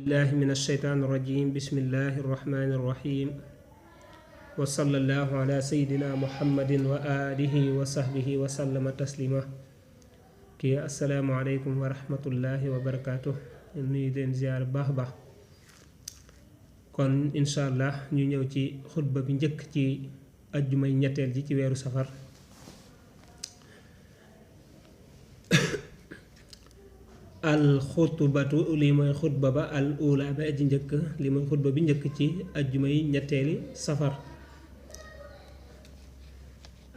الله من الشيطان الرجيم بسم الله الرحمن الرحيم وصلى الله على سيدنا محمد وآله وصحبه وسلم تسليما كي السلام عليكم ورحمة الله وبركاته nuy leen ziar baax baax kon insha allah ñu ñëw ci xutba bi njëkk ci aljumay ñetteel ji ci weeru safar al khutbatu li moy khutba ba al ula ba aji njëkk li moy khutba bi njëkk ci aljuma yi ñetteeli safar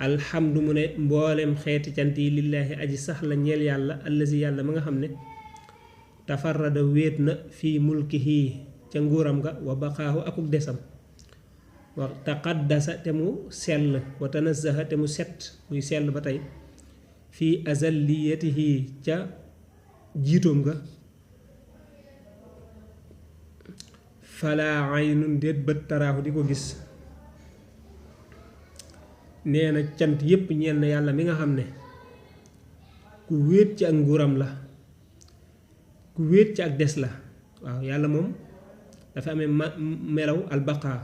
alhamdu mu ne mboolem xeeti cant yi lillahi aji sax la ñeel yàlla allazi yàlla ma nga xam ne tafarrada wéet na fii mulkihi ca nguuram ga wa baqaahu akuk desam wa taqaddasa te mu sell wa tanazzaha te mu set muy sell ba tey fii azalliyatihi ca jiitoom nga fala aynun déet bët taraaxu di ko gis nee na cant yépp ñeel na yàlla mi nga xam ne ku wéet ci ak nguuram la ku wéet ci ak des la waaw yàlla moom dafa amee melaw albaqaa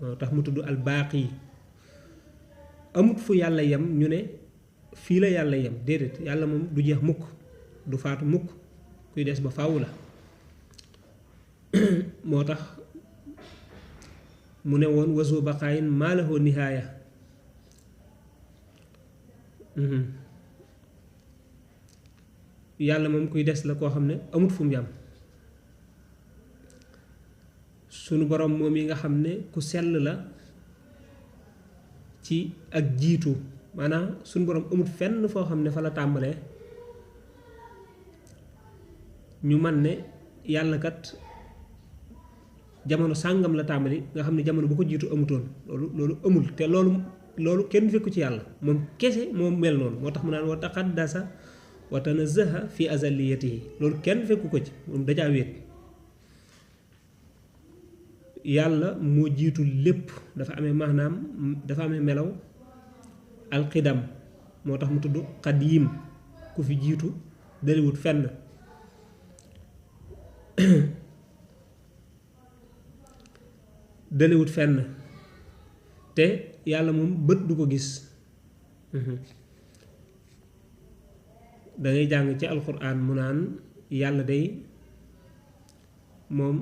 moo tax mu tudd albaaqi amut fu yàlla yem ñu ne fii la yàlla yem déedéet yàlla moom du jeex mukk du faatu mukk kuy des ba faaw la moo tax mu ne woon wasu baqaayin maa lahu nihaaya yàlla moom kuy des la koo xam ne amut fu mu yam sunu borom moom yi nga xam ne ku sell la ci ak jiitu maanaam sunu borom amut fenn foo xam ne fa la tàmbalee ñu man ne yàlla kat jamono sàngam la tàmbali nga xam ne jamono bu ko jiitu amutoon loolu amul te loolu kenn fekku ci yàlla moom kese moom mel noonu moo tax mu naan wa taqaddasa wa tanazzaha fi azaliyatihi loolu kenn fekku ko ci moom dajaa wéet yàlla moo jiitu lépp dafa amee maanaam dafa amee melaw alqidam moo tax mu tudd qadim ku fi jiitu daliwut fenn dalewut fenn te yàlla moom bët du ko gis dangay jàng ci alquran mu naan yàlla day moom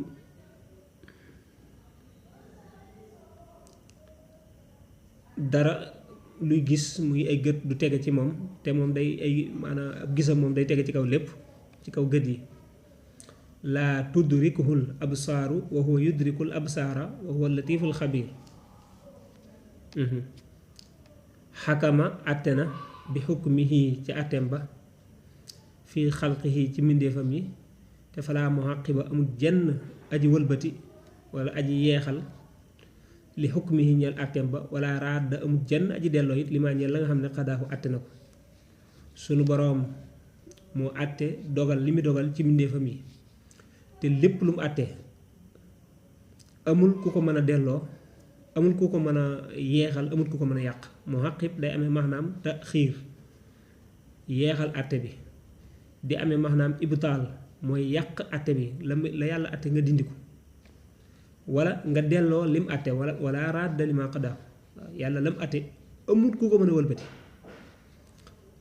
dara luy gis muy ay gët du tege ci moom te moom day ay maanaam ab gisam moom day tege ci kaw lépp ci kaw gët yi laa tudrikuhul absaaru wa huwa yudrikul absaara wa huwa latiful xabiir xakama àtte na bi xukmihi ci àtteem ba fii xalqihi ci mbindéefam yi te falaa muaqiba amul jenn aji wëlbati wala aji yeexal li xukmihi ñeel àtteem ba wala raadda amul jenn aji delloo it li maa ñeel la nga xam ne xadaafu àtte na ko sunu boroom moo àtte dogal li mu dogal ci mbindéefam yi te lépp lu mu àttee amul ku ko mën a delloo amul ku ko mën a yeexal amul ku ko mën a yàq mu xaqib day amee maanaam te xiir yeexal àtte bi di amee maanaam ibtaal mooy yàq àtte bi la yàlla àtte nga dindi ko wala nga delloo lim àtte wala raadda limaa qadaa yàlla lam àtte amul ku ko mën a wëlbati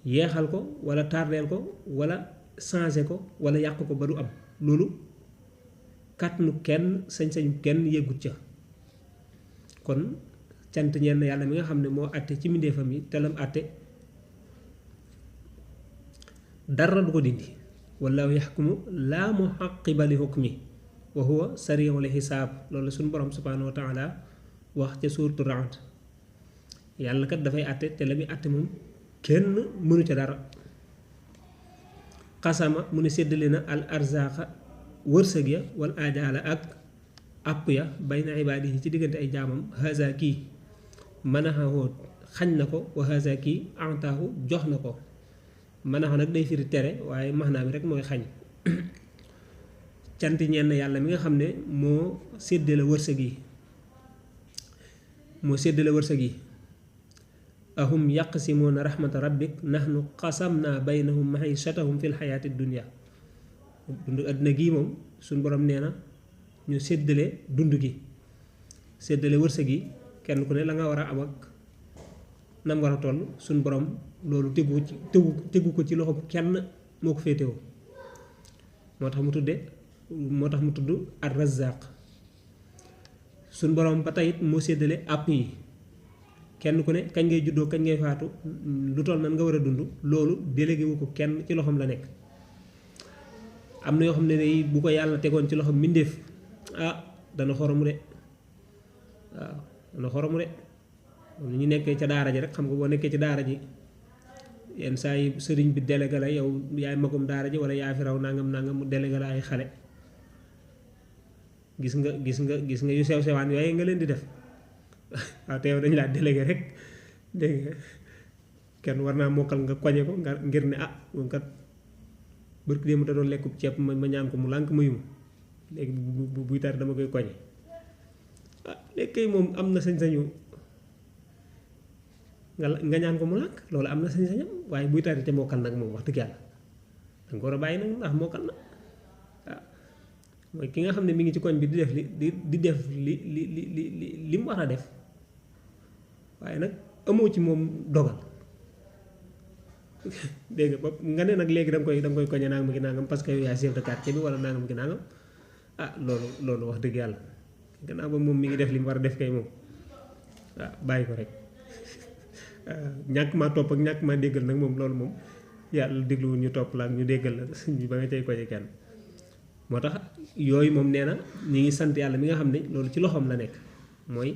yeexal ko wala tardeel ko wala changer ko wala yàq ko ba du am loolu kàttanu kenn sañ-sañu kenn yëggut ca kon cant ñenn yàlla mi nga xam ne moo àtte ci mbindéefam yi te lam àtte dara du ko dindi wallaahu yaxkumu laa muaqiba li hukmi wa huwa sari'ul xisaab loolu la suñu borom subhaanahu wa taala wax ca suuratu Ra'd yàlla kat dafay àtte te la muy àtte moom kenn mënu ca dara xasama mu ne séddale na al arzaaqa wërsëg ya wal ajaala ak àpp ya bayna ibaadihi ci diggante ay jaamam haza kii manaxahu xañ na ko wa haza kii antaahu jox na ko manaxu nag day firi tere waaye maxnaa bi rek mooy xañ cant ñenn yàlla mi nga xam ne moo séddale wërsëg yi ahum yaqsimuuna rahmata rabbik nahnu qasamna baynahum maishatahum fil xayaati dunya dund àddina gii moom suñ borom nee na ñu séddale dund gi séddale wërsëg yi kenn ku ne la nga war a am ak nam war a toll suñ borom loolu tegu ko ci loxo kenn moo ko féetewoo moo tax mu tudd ar-Razzaq suñ borom ba tey it moo séddale àpp yi kenn ku ne kañ ngay juddoo kañ ngay faatu lu toll nan nga war a dund loolu délégué wu ko kenn ci loxoom la nekk am na yoo xam ne day bu ko yàlla tegoon ci loxoom mbindéef dana xoromu de waaw dana xoromu de moom ñu nekkee ca daara ji rek xam nga boo nekkee ci daara ji yenn saa yi sëriñ bi délégué la yow yaay magum daara ji wala yaa fi raw nangam mu délégué la ay xale gis nga yu sew sewaan yooyu nga leen di def waaw te yow dañ laa délégué rek dégg nga kenn war naa mokkal nga koñe ko nga ngir ne moom kat bërk démb da doon lekkub ceeb ma ñaan ko mu lànk mayu ma léegi buy tar dama koy koñe léegi kay moom am na sañ-sañu nga ñaan ko mu lànk loolu am na sañ-sañam waaye buy tari te mokkal nag moom wax dëgg yàlla danga ko war a bàyyi nag ndax mokkal na mooy ki nga xam ne mi ngi ci koñ bi di def li mu war a def waaye nag amoo ci moom dogal dégg nga bopp nga ne nag léegi da nga koy koñe nangam gi nangam parce que yow yaay chef de quartier bi wala nangam gi nangam loolu wax dëgg yàlla gannaaw ba moom mi ngi def li mu war a def kay moom bàyyi ko rek ñàkk maa topp ak ñàkk maa déggal nag moom loolu moom yàlla dégluwul ñu topp la ak ñu déggal la ba nga cay koñe kenn moo tax yooyu moom nee na ñi ngi sant yàlla mi nga xam ne loolu ci loxoom la nekk mooy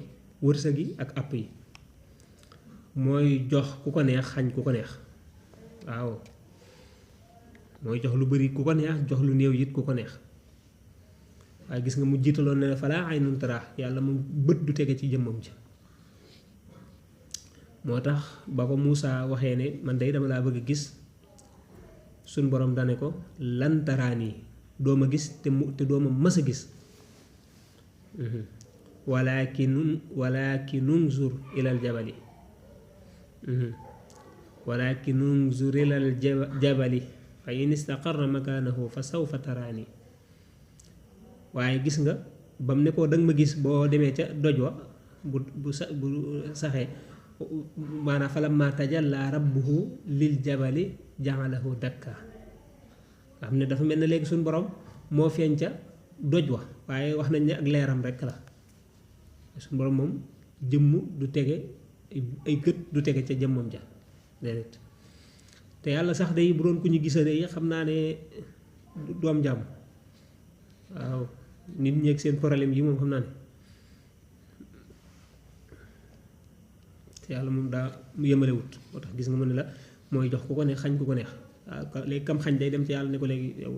wërsëg yi ak àpp yi mooy jox ku ko neex xañ ku ko neex waaw mooy jox lu bari ku ko neex jox lu néew it ku ko neex waaye gis nga mu jiitaloon ne falaa aynun taraa yàlla moom bët du tege ci jëmmam ci moo tax ba ko Muusaa waxee ne man day dama laa bëgg a gis suñ borom dane ko lan taraani doo ma gis te doo ma mës a gis walakin unzur ilal jabali walakin unzur ilal jabali fa in istaqarra makanahu fa sawfa taraani waaye gis nga bam ne ko danga ma gis boo demee ca doj wa bu saxee maanaam falamma tajalla rabbuhu lil jabali ja'alahu dakka nga xam ne dafa mel ne léegi suñu borom moo feeñ ca doj wa waaye wax nañ ne ak leeram rekk la suñu borom moom jëmm du tege ay gët du tege ca jëmmam ja déedéet te yàlla sax day bu doon ku ñu gisane yi xam naa ne doom jàmm waaw nit ñeeg seen problème yi moom xam naa ne te yàlla moom daa yemalewut moo tax gis nga mu ne la mooy jox ku ko neex xañ ku ko neex waaw léegi kam xañ day dem ci yàlla ne ko léegi yow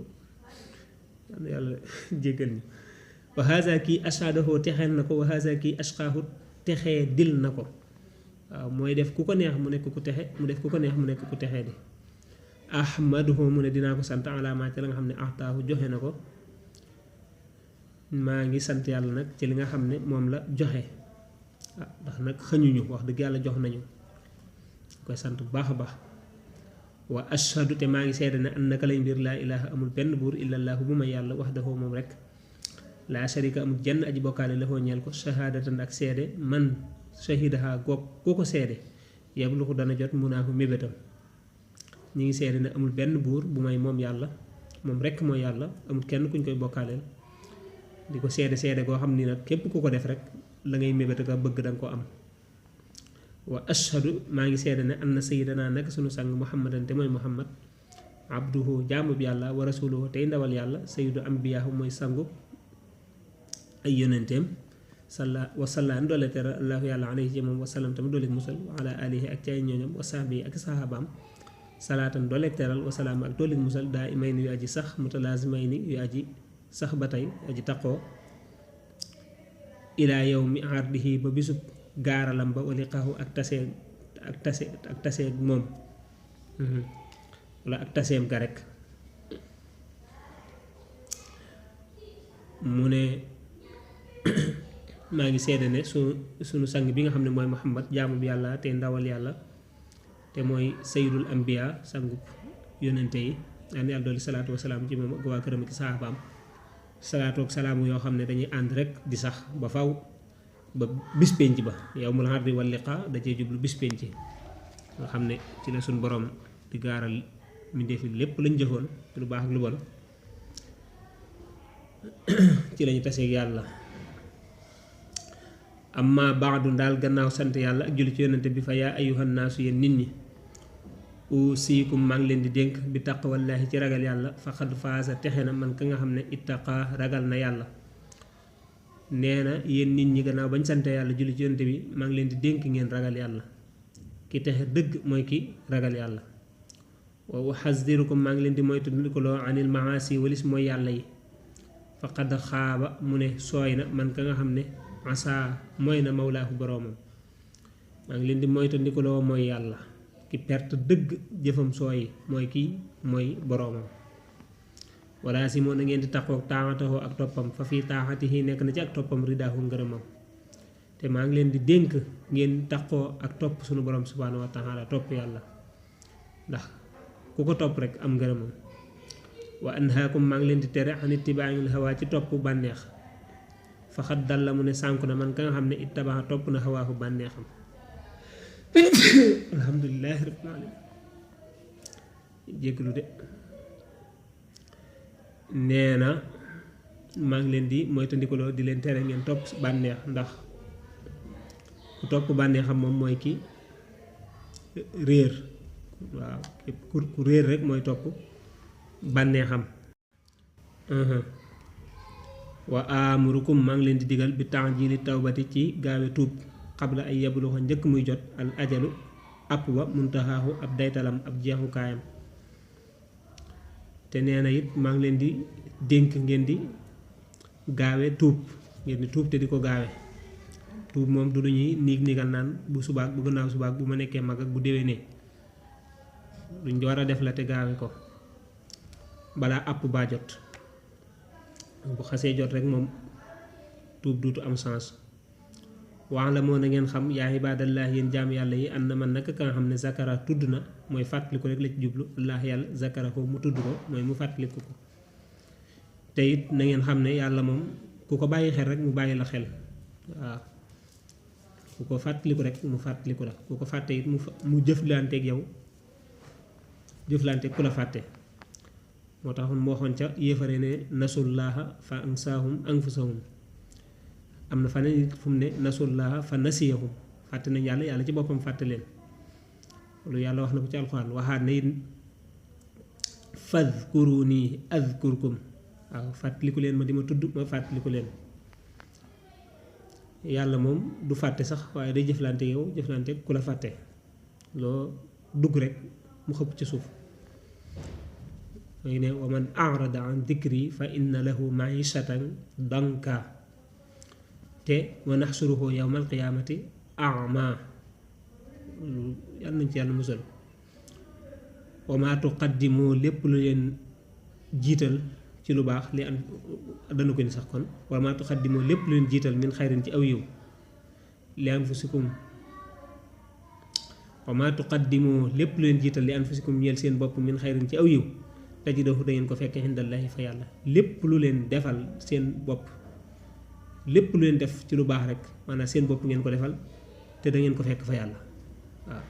yàlla jéggal ñu wa haza kii ashadahu texeel na ko wa haza kii ashqaahu texee dil na ko waaw mooy def ku ko neex mu nekk ku texe mu def ku ko neex mu nekk ku texee di ahmaduhu mu ne dinaa ko sant alaamaa ci la nga xam ne ataahu joxe na ko maa ngi sant yàlla nag ci li nga xam ne moom la joxe ndax nag xëñuñu wax dëgg yàlla jox nañu koy sant bu baax a baax wa ashhadu te maa ngi seede ne annaka lay mbir laa ilaha amul benn buur illallaahu bu ma yàlla wahdahu moom rek laa sharika amul jenn aji bokkaale la foo ñeel ko shahaadatan ak seede man shahidaha goog koo ko seede yabluxu dana jot munaahu mébétam ñi ngi seede ne amul benn buur bu may moom yàlla moom rek mooy yàlla amul kenn kuñ koy bokkaaleel di ko seede koo xam ni nag képp ku ko def rek la ngay mébét ak bëgg danga ko am wa ashhadu maa ngi seede ne anna sayyidana nag sunu sang muhammadan te mooy muhammad abduhu jaamu bi yàlla wa rasuluhu tey ndawal yàlla sayyidu ambiyaahu mooy sangu ay yonenteem wasalla doole tere allahu yàlla alayhi ci moom wasallam tamit doole musal wa ala alihi ak ci ay ñooñam wa sahbihi ak sahabaam salaatan doole teral wasalaam ak doole musal daa imayni yu aji sax mutalaazimayni yu aji sax ba tey aji taqoo ilaa yawmi ardihi ba bisub gaaralam ba waliqaahu ak taseeg moom wala ak taseem ga rek mu ne maa ngi seede ne sunu sang bi nga xam ne mooy muhammad jaamu bi yàlla te ndawal yàlla te mooy sayyidul ambiya sangub yonente yi yàlla dooli salaatu wasalaam ci moom ak waa këram ak saxaabaam salaatu ak salaamu yoo xam ne dañuy ànd rek di sax ba faw ba bis penc ba yawmul ardi wal liqa da cee jublu bis penc nga xam ne ci la suñ borom di gaaral mbindeef yi lépp lañ jëfoon lu baax ak lu bon ci lañu taseeg yàlla. amma baadu daal gannaaw sant yàlla ak julli ci yonante bi fa yaa ayyuhan naasu yéen nit ñi uusiikum maa ngi leen di dénk bi taqwallaahi ci ragal yàlla faqad faasa texe na man ka nga xam ne ittaqaa ragal na yàlla. nee na yéen nit ñi gannaaw bañ sant yàlla julli ci yonante bi maa ngi leen di dénk ngeen ragal yàlla ki texe dëgg mooy ki ragal yàlla. wa uxasdirukum maa ngi leen di moytandikuloo anil maasi walis mooy yàlla yi faqad xaaba mu ne sooy na man ka nga xam ne asa mooy na mawlaahu boroomam. maa ngi leen di moytandikuloo mooy yàlla ki perte dëgg jëfam sooy mooy kii mooy boroomam. wala si moo na ngeen di taxoog taaxataxoo ak toppam fa fii taaxatihi nekk na ci ak toppam ridaahu ngërëmam. te maa ngi leen di dénk ngeen taxoo ak topp sunu borom subhaanahu wa taala topp yàlla ndax ku ko topp rek am ngërëmam. wa anhaakum maa ngi leen di tere an ittibaail hawaa ci topp bànneex faxat dal la mu ne sànku na man ka nga xam ne ittabaa topp na hawaahu bànneexam. alhamdulillahi rabbil alamin jégglu de. nee na maa ngi leen di moytandikuloo di leen tere ngeen topp bànneex ndax ku topp bànneexam moom mooy ki réer. waaw képp ku réer rek mooy topp bànneexam. wa amurukum maa ngi leen di digal bi ta'jili tawbati ci gaawe tuub xabla ay yabluxa njëkk muy jot al ajalu app ba muntahaahu ab daytalam ab jeexukaayam. te nee na it maa ngi leen di dénk ngeen di gaawe tuub ngeen di tuub te di ko gaawe. tuub moom du ñuy niigal naan bu subaak bu gannaaw subaak bu ma nekkee mag ak bu déwénee luñ war a def la te gaawe ko balaa àpp baa jot. bu xasee jot rek moom tuub duutu am sens. wax la moo na ngeen xam yaa ibaadallah yéen jaam yàlla yi ànd na man naka ka nga xam ne zakara tudd na mooy fàttaliku rek la ci jublu allah yàlla zakara ko mu tudd ko mooy mu fàttaliku ko. te it na ngeen xam ne yàlla moom ku ko bàyyi xel rek mu bàyyi la xel. waaw ku ko fàttaliku rek mu fàttaliku la ku ko fàtte it mu jëflanteeg yow jëflanteeg ku la fàtte. moo tax mu waxoon ca yéefare ne nasullaha fa ansaahum anfusahum. am na fa ne fu mu ne nasullaha fa nasiyahum fàtte nañ yàlla yàlla ci boppam fàtte leen. loolu yàlla wax na ko ci alxuraan waxaat na it fadkuruni azkurkum waaw fàttaliku leen ma di ma tudd ma fàttaliku leen. yàlla moom du fàtte sax waaye day jëflante yow jëflante ku la fàtte loo dugg rek mu xëpp ci suuf. mooy ne wa man arada an dikri fa inna lahu maishatan danka te wa naxsuruhu yawma alqiyaamati ama. yàlla nañ ci yàlla musal. wa ma tuqaddimu lépp lu leen jiital ci lu baax li an dana ko ni sax kon wa ma tuqaddimu lépp lu leen jiital min xayrin ci aw yiw li anfusikum wa ma tuqaddimu lépp lu leen jiital li anfusikum ñeel seen bopp min xayrin ci aw yiw tajidahu da ngeen ko fekk indallahi fa yàlla. lépp lu leen defal seen bopp lépp lu leen def ci lu baax rek maanaam seen bopp ngeen ko defal te da ngeen ko fekk fa yàlla. waaw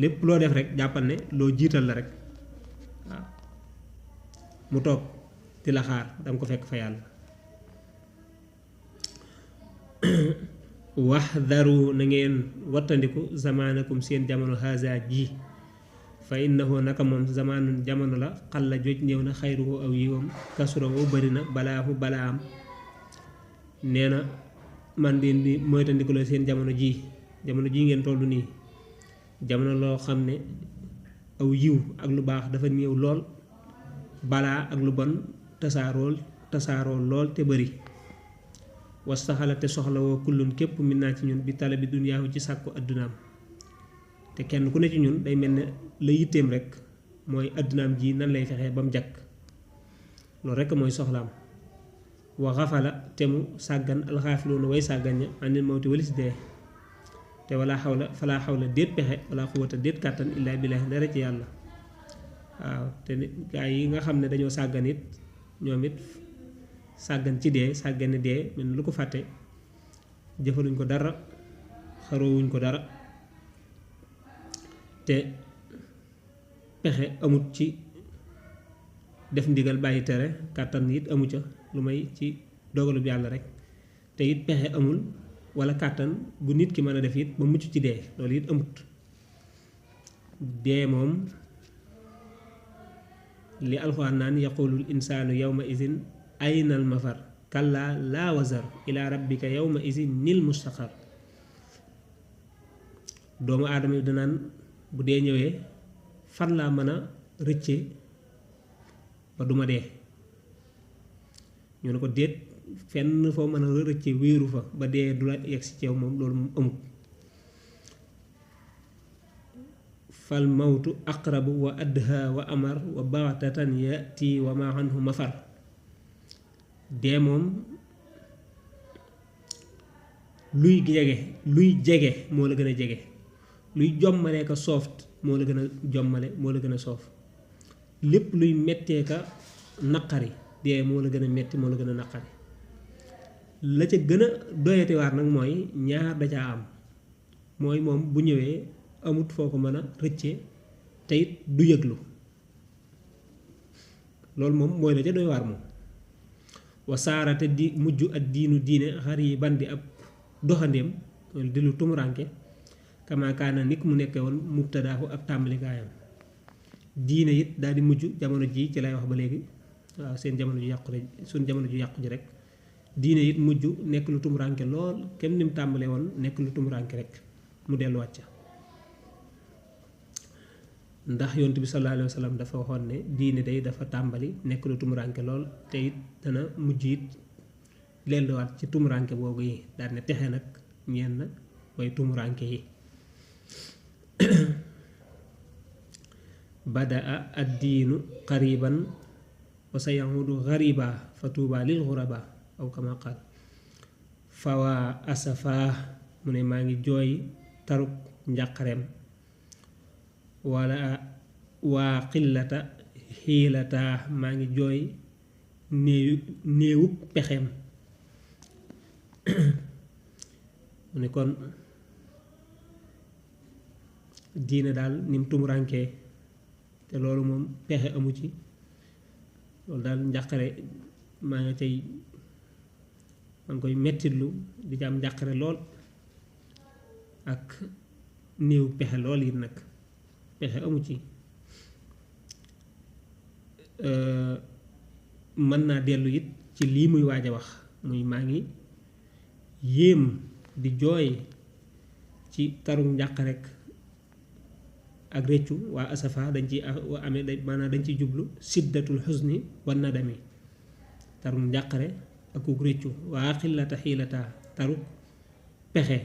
lépp loo def rek jàppal ne loo jiital la rek waaw mu toog di la xaar danga ko fekk fa yàlla. waxdaru na ngeen wattandiku zamaanakum seen jamono haza ji fa innahu naka moom zamaanun jamono la xalla joj néew na xayruhu aw yiwam kasurahu bari na balaahu balaam. nee na man di moytandiku la seen jamono ji ngeen toll nii jamono loo xam ne aw yiw ak lu baax dafa néew lool balaa ak lu bon tasaaroo lool te bari. wastaxala te soxlawoo kullun képp min naa ci ñun bi tala bi duniyaahu ci sàkku addunaam. te kenn ku ne ci ñun day mel ne la yitteem rek mooy addunaam ji nan lay fexee ba mu jakk loolu rek mooy soxlaam. wa xafala te mu sàggan alxaafiluuna way sàggan ña anil mawti walis dee. te wala xawla falaa xawla déet pexe wala xuwata déet kàttan illaa billaahi dara ci yàlla. waaw te gaa yi nga xam ne dañoo sàggan it ñoom it sàggan ci dee sàggane dee mel lu ko fàtte jëfaluñ ko dara xaroowuñ ko dara te pexe amut ci def ndigal bàyyi tere kàttan it amu ca lu may ci dogalub yàlla rek te it pexe amul wala kàttan bu nit ki mën a def it ba mucc ci dee loolu it amut dee moom li alxuraan naan yaqulul insaanu yawma izin aynal mafar kallaa laa wazar ila rabbika yawma izin nil mustaqar doomu aadama yi danaan bu dee ñëwee fan laa mën a rëcce ba duma dee ñu ne ko déet fenn foo mën a rëcce wéeru fa ba dee du la yegg si ceew moom loolu moom amut fal mawtu aqrabu wa adha wa amar wa baxtatan yati wa ma anhu mafar dee moom luy jege moo la gën a jege luy jommalee ka soof moo la gën a jommale moo la gën a soof lépp luy mettee ka naqari dee moo la gën a metti moo la gën a naqari la ca gën a doyati waar nag mooy ñaar da caa am mooy moom bu ñëwee amut foo ko mën a rëcce te it du yëglu loolu moom mooy la ca doy waar moom wasaarate di mujj ak diine xar yi bandi ab doxandéem loolu di lu tumuranke kamaakaana nit mu nekkee woon mubtadaahu ab tàmbalikaayam diine it daal di mujj jamono ji ci lay wax ba léegi waaw seen jamono ju yàqu rek suñ jamono ju yàqu ji rek diine it mujj nekk lu tumuranke lool kenn ni mu tàmbalee woon nekk lu tumuranke rek mu delluwaat ca ndax yonent bi sallallahu alayhi wa sallam dafa waxoon ne diine day dafa tàmbali nekk lu tumuranke lool te it dana mujj it delluwaat ci tumuranke boobu yi daal ne texe nag ñeen na way tumuranke yi badaa addiinu qariban wa sayahudu ghariba fa tuuba lil ghuraba aw kama qaal fawa asafa mu ne maa ngi jooy taruk njàqareem wala waa xillata xiilata maa ngi jooy néewub pexeem mu ne kon diine daal ni mu tumurankee te loolu moom pexe amu ci loolu daal njàqare maa ngi tey maa ngi koy mettitlu di ci am njàqare lool ak néew pexe lool yi nag pexe amu ci mën naa dellu it ci lii muy waaj a wax muy maa ngi yéem di jooy ci tarum njàq rek ak réccu waa asafa dañ ci amee maanaam dañ ciy jublu siddatul xusni wa nadami tarum njàqare ak uk réccu waa xillata xiilata taru pexe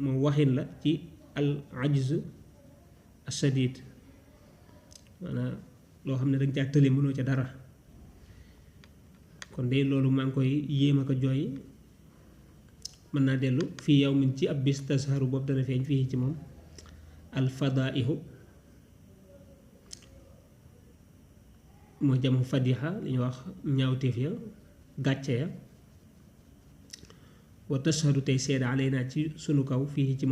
moom waxin la ci al ajz ashadid maanaam loo xam ne dañ caa tële mënoo ca dara kon de loolu maa ngi koy yéem ak a jooy mën naa dellu fii yow min ci ab bis tasharu boobu dana feeñ fii ci moom alfadaihu mooy jamu fadiha li ñuy wax ñaawteef ya gàcce ya wa tashhadu tey seede alaynaa ci sunu kaw fii ci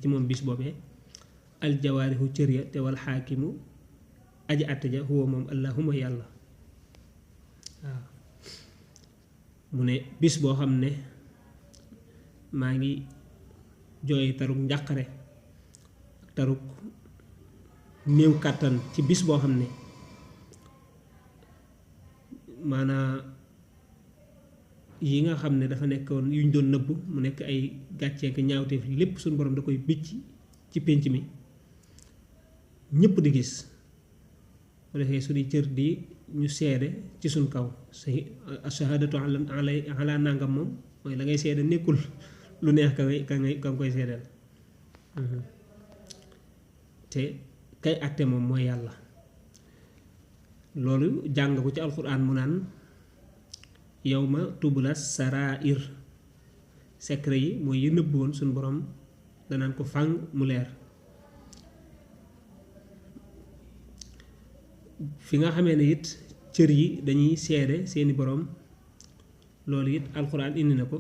moom bis boobee aljawaarihu cër ya te wal xaakimu aji àtte ja huwa moom allahuma yàlla waaw mu ne bis boo xam ne maa ngi jooy taruk njàqare taruk néew kàttan ci bis boo xam ne maanaa yi nga xam ne dafa nekkoon yuñ doon nëbb mu nekk ay gàcceek ñaawteef lépp suñu borom da koy bicc ci pénc mi ñëpp di gis bu defee suñuy cër di ñu seede ci suñ kaw ashahadatu ala nangam moom mooy la ngay seede nekkul lu neex ka nga koy seedeel te kay àtte moom mooy yàlla loolu jàng ko ci alxuraan mu naan yawma tubla sarair secret yi mooy yi nëbb woon suñu borom danaan ko fàng mu leer fi nga xamee ne it cër yi dañuy seede seeni borom loolu it alquran indi na ko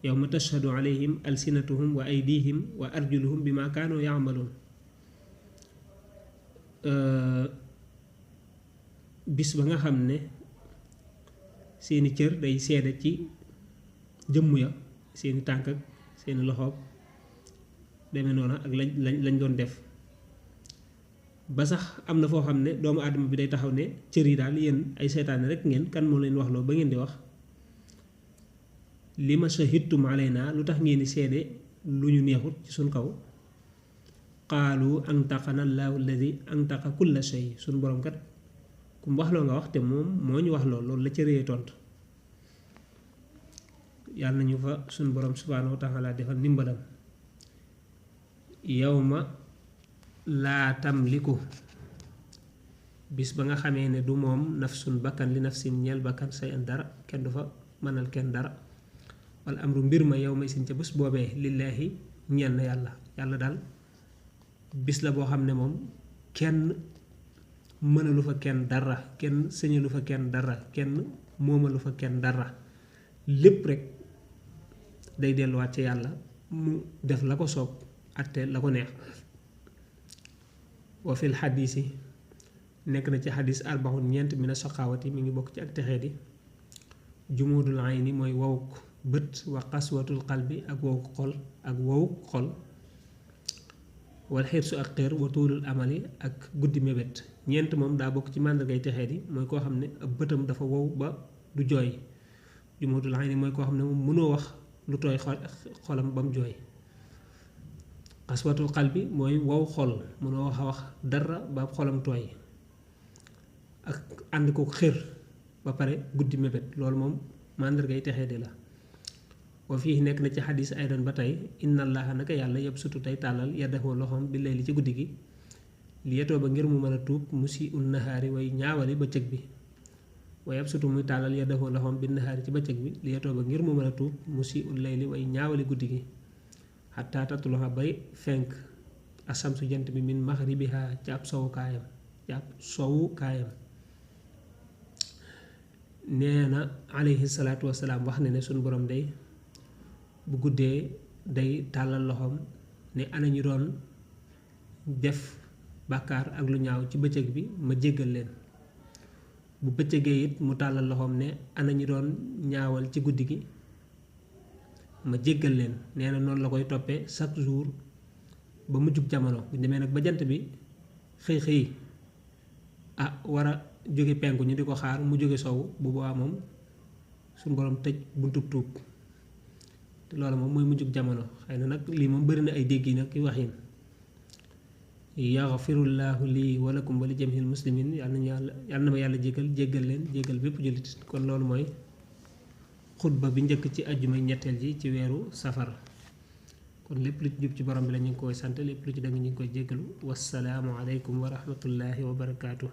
yawma tashhadu alayhim alsinatuhum wa aydihim wa arjuluhum bima kaanu yaamaluun bis ba nga xam ne seeni cër day seede ci jëmm ya seeni tànk ak seeni loxoog demee noona ak lañ doon def ba sax am na foo xam ne doomu aadama bi day taxaw ne cër yi daal yéen ay seytaane rek ngeen kan moo leen wax loo ba ngeen di wax li ma shahidtum alayna lu tax ngeen di seede lu ñu neexut ci suñ kaw qaalu antaqana allahu alladi antaqa kulla shay suñ borom kat ku mu wax loo nga wax te moom moo ñu wax loolu la cër yee tontu yàlla nañu fa suñ borom subhaanahu wa taala defal ndimbalam yawma laa tamliku bis ba nga xamee ne du moom nafsun bakkan li nafsin ñeel bakkan say an dara kenn du fa mënal kenn dara wal amru mbir ma yow may sin ca bés boobee lillaahi ñeel na yàlla daal bis la boo xam ne moom kenn mënalu fa kenn dara kenn sëñalu fa kenn dara kenn moomalu fa kenn dara lépp rek day delluwaat ci yàlla mu def la ko soob atte la ko neex wa fil xadiisi nekk na ci xadis arbaxun ñeent mina saqaawati mi ngi bokk ci ak texee di jumuudul ayni mooy wowuk bët wa qaswatul qalbi ak wowuk xol wal xirsu ak xër wa tuulul amali ak guddi mébét ñeent moom daa bokk ci màndargay texee di mooy koo xam ne ab bëtam dafa wow ba du jooy jumuudul ayni mooy koo xam ne moom mënoo wax lu tooy xolam ba mu jooy qaswatul qalbi mooy wow xol mënoo wax dara ba xolam tooy ak ànd ko xër ba pare guddi mébét loolu moom màndargay texee di la wa fii nekk na ci xadis aydan ba tey inna allaha naka yàlla yëpp sutu tey tàllal yaddahu loxoom bi layli ci guddi gi li yetoo ba ngir mu mën a tuub musi ul nahaari way ñaawali bëccëg bi wa yëpp sutu muy tàllal yaddahu loxoom bi nahaari ci bëccëg bi li yetoo ba ngir mu mën a tuub musi ul layli way ñaawali guddi gi xataa tatluha bay fenk asamsu jant bi min maxribiha ci ab sowu kaayam nee na alayhi salaatu wasalaam wax ne suñ borom day bu guddee day tàllal loxoom ne ana ñu doon def bàkkaar ak lu ñaaw ci bëccëg bi ma jéggal leen bu bëccëgee it mu tàllal loxoom ne ana ñu doon ñaawal ci guddi gi ma jéggal leen nee na noonu la koy toppee chaque jour ba mu jug jamono bu demee nag ba jant bi xëy war a jóge penku ñu di ko xaar mu jóge sowu bu boobaa moom suñu borom tëj buntub tuub te loolu moom mooy mujjug jamono xëy na nag lii moom bëri na ay dégg yi nag ki waxin yaxfirullaahu lii walakum wa li jamihil muslimin yàlla na ma yàlla jéggal leen jéggal bépp jullit kon loolu mooy xutba bi njëkk ci ajjuma ñetteel ji ci weeru safar kon lépp lu ci jub ci borom bi la ñu ngi koy sant lépp lu ci dëng ñu ngi koy jéggalu wassalaamu aleykum wa rahmatullaahi wa barakaatu